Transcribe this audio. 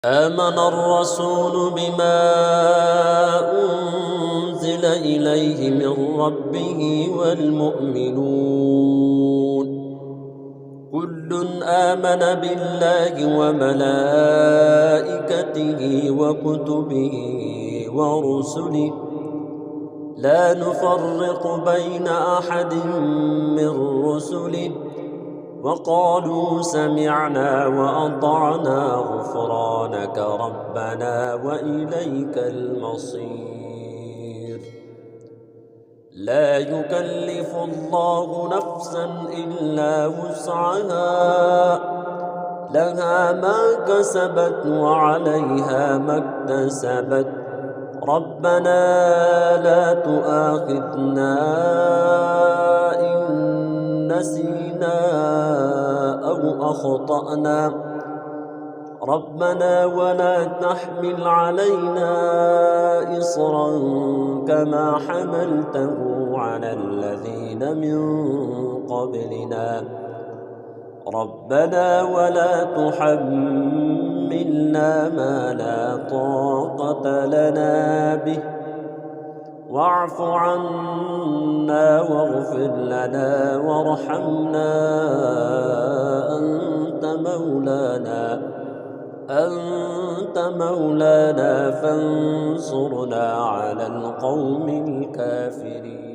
آمن الرسول بما أنزل إليه من ربه والمؤمنون كل آمن بالله وملائكته وكتبه ورسله لا نفرق بين أحد من رسله وقالوا سمعنا وأطعنا غفرانك ربنا وإليك المصير. لا يكلف الله نفسا إلا وسعها لها ما كسبت وعليها ما اكتسبت ربنا لا تؤاخذنا إن نسينا أو أخطأنا ربنا ولا تحمل علينا إصرا كما حملته على الذين من قبلنا ربنا ولا تحملنا ما لا طاقة لنا به واعف عنا واغفر لنا وارحمنا أنت مولانا فانصرنا على القوم الكافرين.